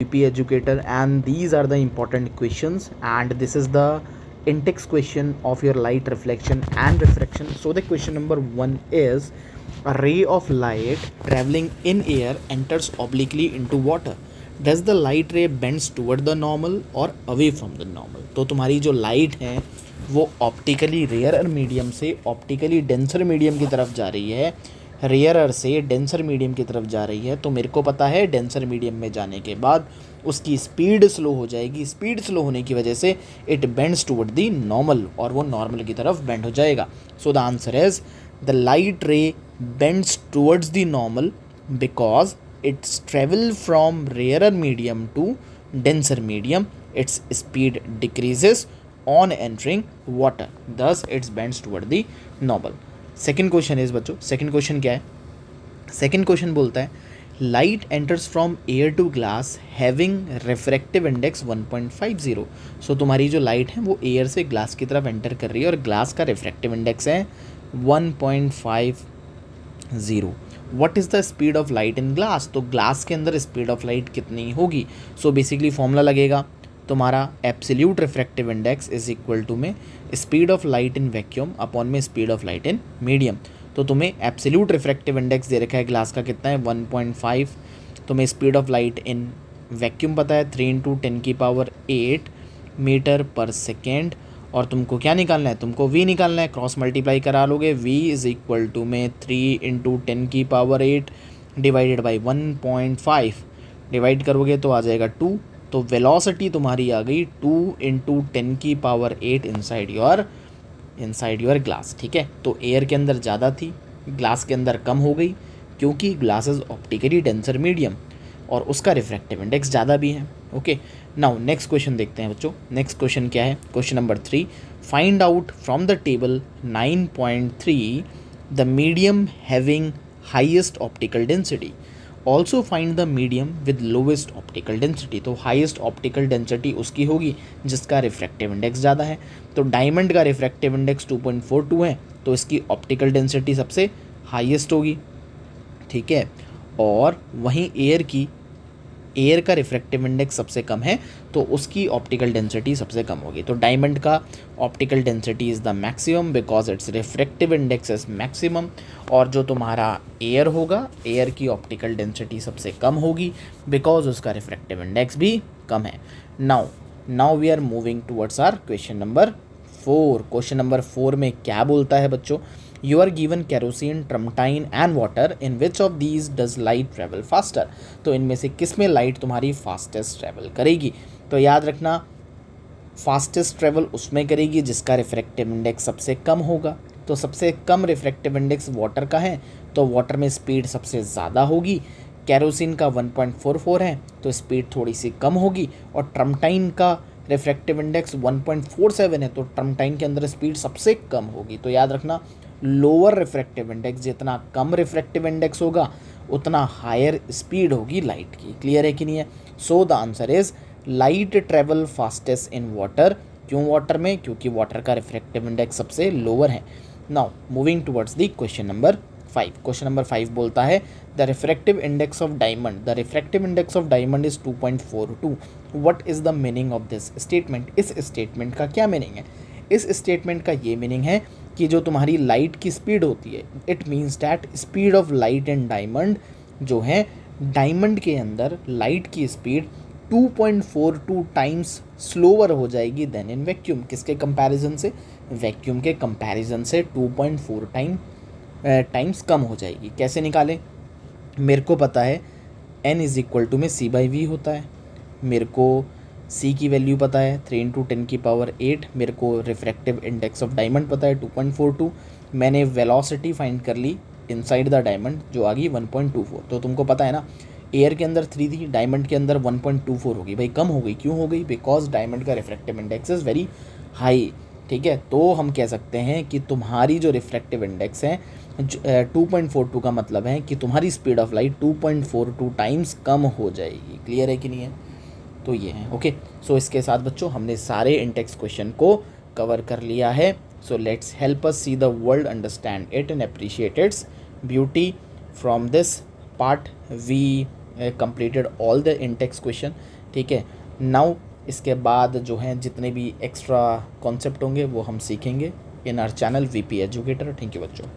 BP educator, and these are the important questions, and this is the in-text question of your light reflection and refraction. So the question number 1 is, a ray of light traveling in air enters obliquely into water. Does the light ray bends toward the normal or away from the normal? तो तुम्हारी जो light है वो optically rare medium से optically denser medium की तरफ जा रही है, रेयरर से डेंसर मीडियम की तरफ जा रही है। तो मेरे को पता है डेंसर मीडियम में जाने के बाद उसकी स्पीड स्लो हो जाएगी, स्पीड स्लो होने की वजह से it bends toward the normal, और वो नॉर्मल की तरफ बेंड हो जाएगा। So the answer is the light ray bends towards the normal because its travel from rarer medium to denser medium, its speed decreases on entering water, thus its bends toward the normal. Second question is बच्चों, second question क्या है? Second question बोलता है light enters from air to glass having refractive index 1.50। सो तुम्हारी जो light है वो air से ग्लास की तरफ एंटर कर रही है और ग्लास का रिफ्रैक्टिव इंडेक्स है 1.50। What is the speed of light in glass? तो ग्लास के अंदर स्पीड ऑफ लाइट कितनी होगी? सो बेसिकली फॉर्मूला लगेगा तुम्हारा absolute refractive index is equal to में speed of light in vacuum upon में speed of light in medium. तो तुम्हें एब्सोल्यूट रिफ्रैक्टिव इंडेक्स दे रखा है ग्लास का कितना है 1.5, तुम्हें speed of light in vacuum पता है 3 × 10⁸ मीटर पर सेकेंड, और तुमको क्या निकालना है? तुमको v निकालना है, क्रॉस मल्टीप्लाई करा लोगे, v इज इक्वल टू में 3 × 10⁸ डिवाइडेड बाई 1.5 डिवाइड करोगे तो आ जाएगा 2। तो वेलोसिटी तुम्हारी आ गई 2 × 10⁸ इनसाइड योर ग्लास। ठीक है, तो एयर के अंदर ज़्यादा थी, ग्लास के अंदर कम हो गई, क्योंकि glass is optically denser medium और उसका रिफ्रैक्टिव इंडेक्स ज़्यादा भी है। ओके, नाउ नेक्स्ट क्वेश्चन देखते हैं बच्चों। नेक्स्ट क्वेश्चन क्या है? Question number 3, find out from the table 9.3 the medium having highest optical density, also find the medium with lowest optical density. तो हाईएस्ट ऑप्टिकल डेंसिटी उसकी होगी जिसका रिफ्रैक्टिव इंडेक्स ज़्यादा है। तो डायमंड का रिफ्रैक्टिव इंडेक्स 2.42 है, तो इसकी ऑप्टिकल डेंसिटी सबसे हाईएस्ट होगी। ठीक है, और वहीं एयर का रिफ्रैक्टिव इंडेक्स सबसे कम है, तो उसकी ऑप्टिकल डेंसिटी सबसे कम होगी। तो डायमंड का optical density is the maximum because it's refractive index is maximum, और जो तुम्हारा एयर होगा, एयर की ऑप्टिकल डेंसिटी सबसे कम होगी बिकॉज उसका रिफ्रैक्टिव इंडेक्स भी कम है। Now we are moving towards our question number 4। Question number 4 में क्या बोलता है बच्चों? You are given kerosene, turpentine and water, in which of these does light travel faster. तो इनमें से किस में लाइट तुम्हारी फास्टेस्ट ट्रेवल करेगी? तो याद रखना, फास्टेस्ट ट्रेवल उसमें करेगी जिसका रिफ्रैक्टिव इंडेक्स सबसे कम होगा। तो सबसे कम रिफ्रैक्टिव इंडेक्स वाटर का है, तो वाटर में स्पीड सबसे ज़्यादा होगी। केरोसिन का 1.44 है, तो स्पीड थोड़ी सी कम होगी, और ट्रमटाइन का रिफ्रैक्टिव इंडेक्स 1.47 है, तो ट्रमटाइन के अंदर स्पीड सबसे कम होगी। तो याद रखना, लोअर रिफ्रैक्टिव इंडेक्स, जितना कम रिफ्रैक्टिव इंडेक्स होगा उतना हायर स्पीड होगी लाइट की। क्लियर है कि नहीं है? सो the answer is light travel fastest in water. क्यों वाटर में? क्योंकि वाटर का रिफ्रैक्टिव इंडेक्स सबसे लोअर है। Now moving towards the question number 5। Question number 5 बोलता है the refractive index of diamond, the refractive index of diamond is 2.42। What is the meaning of this statement? इस statement का क्या meaning है? इस statement का ये मीनिंग है कि जो तुम्हारी लाइट की स्पीड होती है, it means that speed of light in diamond जो है, डायमंड के अंदर लाइट की स्पीड 2.42 टाइम्स स्लोअर हो जाएगी देन इन वैक्यूम। किसके कंपैरिजन से? वैक्यूम के कंपैरिजन से 2.4 टाइम्स कम हो जाएगी। कैसे निकालें? मेरे को पता है n इज इक्वल टू में c/v होता है, मेरे को c की वैल्यू पता है 3 × 10⁸, मेरे को रिफ्रैक्टिव इंडेक्स ऑफ डायमंड पता है 2.42, मैंने वेलोसिटी फाइंड कर ली इनसाइड द डायमंड जो आ गई 1.24। तो तुमको पता है ना, एयर के अंदर 3 थी, डायमंड के अंदर 1.24 होगी। भाई कम हो गई, क्यों हो गई? बिकॉज डायमंड का refractive index is very high. ठीक है, तो हम कह सकते हैं कि तुम्हारी जो रिफ्रैक्टिव इंडेक्स है 2.42 का मतलब है कि तुम्हारी स्पीड ऑफ लाइट 2.42 टाइम्स कम हो जाएगी। क्लियर है कि नहीं है? तो ये है। ओके, सो इसके साथ बच्चों हमने सारे इंटेक्स क्वेश्चन को कवर कर लिया है। So let's help us see the world, understand it and appreciate its beauty. From this part we completed all the intext question, ठीक है। नाउ इसके बाद जो हैं जितने भी एक्स्ट्रा कॉन्सेप्ट होंगे वो हम सीखेंगे in our channel VP educator. Thank you बच्चों।